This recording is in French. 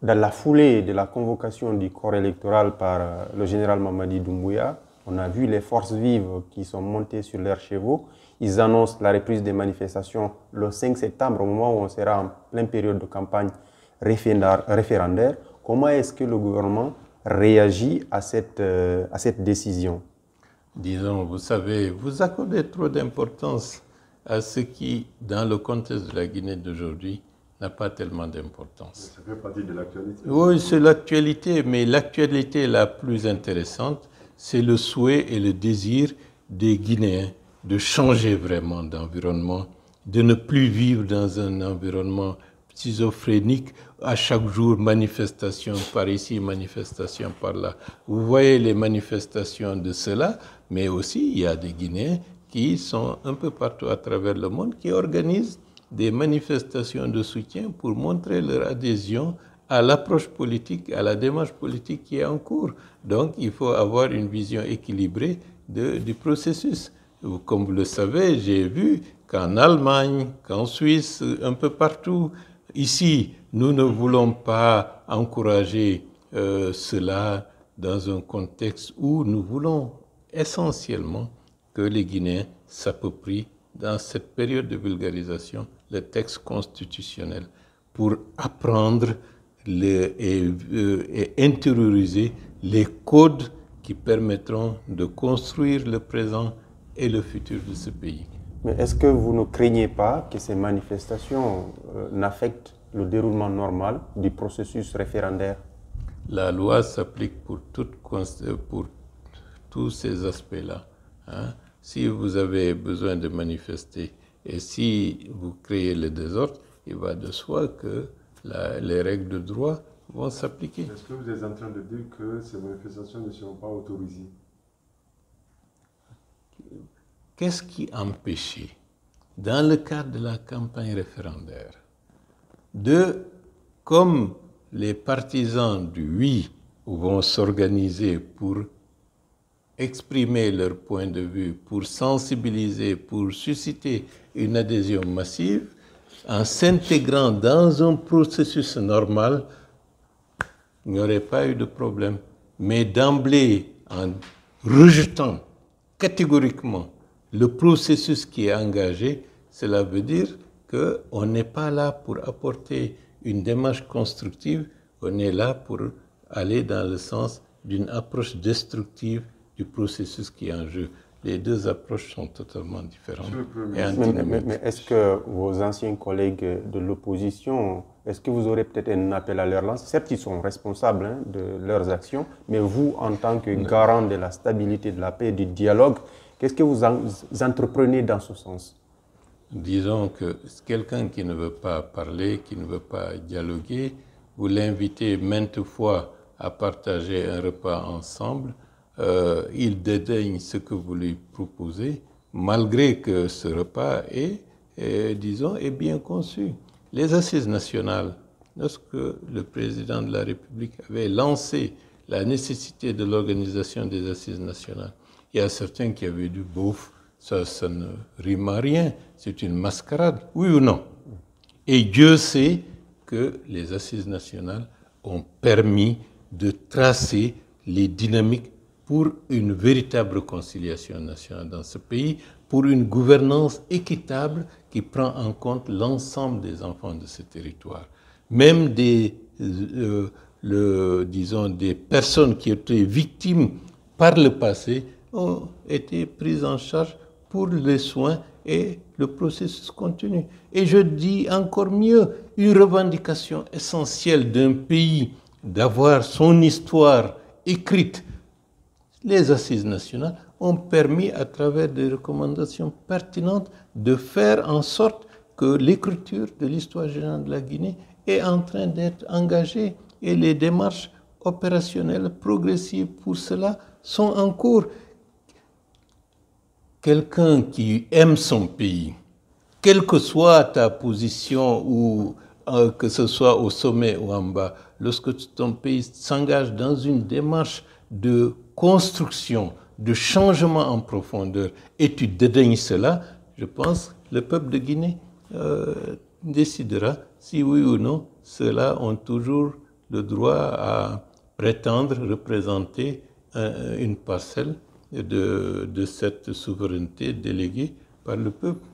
dans la foulée de la convocation du corps électoral par le général Mamadi Doumbouya, on a vu les forces vives qui sont montées sur leurs chevaux. Ils annoncent la reprise des manifestations le 5 septembre, au moment où on sera en pleine période de campagne référendaire. Comment est-ce que le gouvernement réagit à cette décision? Disons, vous savez, vous accordez trop d'importance à ce qui, dans le contexte de la Guinée d'aujourd'hui, n'a pas tellement d'importance. Ça fait partie de l'actualité. Oui, c'est l'actualité, mais l'actualité la plus intéressante, c'est le souhait et le désir des Guinéens de changer vraiment d'environnement, de ne plus vivre dans un environnement schizophrénique, à chaque jour manifestation par ici, manifestation par là. Vous voyez les manifestations de cela, mais aussi il y a des Guinéens qui sont un peu partout à travers le monde, qui organisent des manifestations de soutien pour montrer leur adhésion à l'approche politique, à la démarche politique qui est en cours. Donc il faut avoir une vision équilibrée du processus. Comme vous le savez, j'ai vu qu'en Allemagne, qu'en Suisse, un peu partout, ici, nous ne voulons pas encourager cela dans un contexte où nous voulons essentiellement que les Guinéens s'approprient dans cette période de vulgarisation le texte constitutionnel pour apprendre et intérioriser les codes qui permettront de construire le présent et le futur de ce pays. Mais est-ce que vous ne craignez pas que ces manifestations n'affectent le déroulement normal du processus référendaire? La loi s'applique pour tous ces aspects-là. Hein? Si vous avez besoin de manifester et si vous créez le désordre, il va de soi que les règles de droit vont s'appliquer. Est-ce que vous êtes en train de dire que ces manifestations ne seront pas autorisées? Qu'est-ce qui empêchait, dans le cadre de la campagne référendaire, comme les partisans du oui vont s'organiser pour exprimer leur point de vue, pour sensibiliser, pour susciter une adhésion massive, en s'intégrant dans un processus normal, il n'y aurait pas eu de problème. Mais d'emblée, en rejetant catégoriquement le processus qui est engagé, cela veut dire qu'on n'est pas là pour apporter une démarche constructive, on est là pour aller dans le sens d'une approche destructive du processus qui est en jeu. Les deux approches sont totalement différentes et antinomiques. Mais est-ce que vos anciens collègues de l'opposition, est-ce que vous aurez peut-être un appel à leur lance? Certes, ils sont responsables de leurs actions, mais vous, en tant que garant de la stabilité, de la paix et du dialogue, qu'est-ce que vous entreprenez dans ce sens? Disons que quelqu'un qui ne veut pas parler, qui ne veut pas dialoguer, vous l'invitez maintes fois à partager un repas ensemble, il dédaigne ce que vous lui proposez, malgré que ce repas est bien conçu. Les assises nationales, lorsque le président de la République avait lancé la nécessité de l'organisation des assises nationales, il y a certains qui avaient dit, bouf, ça ne rime à rien, c'est une mascarade, oui ou non? Et Dieu sait que les assises nationales ont permis de tracer les dynamiques pour une véritable réconciliation nationale dans ce pays, pour une gouvernance équitable qui prend en compte l'ensemble des enfants de ce territoire. Même des personnes qui étaient victimes par le passé ont été prises en charge pour les soins et le processus continue. Et je dis encore mieux, une revendication essentielle d'un pays d'avoir son histoire écrite. Les assises nationales ont permis, à travers des recommandations pertinentes, de faire en sorte que l'écriture de l'histoire générale de la Guinée est en train d'être engagée et les démarches opérationnelles progressives pour cela sont en cours. Quelqu'un qui aime son pays, quelle que soit ta position ou que ce soit au sommet ou en bas, lorsque ton pays s'engage dans une démarche de construction, de changement en profondeur, et tu dédaignes cela, je pense que le peuple de Guinée décidera si oui ou non ceux-là ont toujours le droit à prétendre représenter une parcelle de cette souveraineté déléguée par le peuple.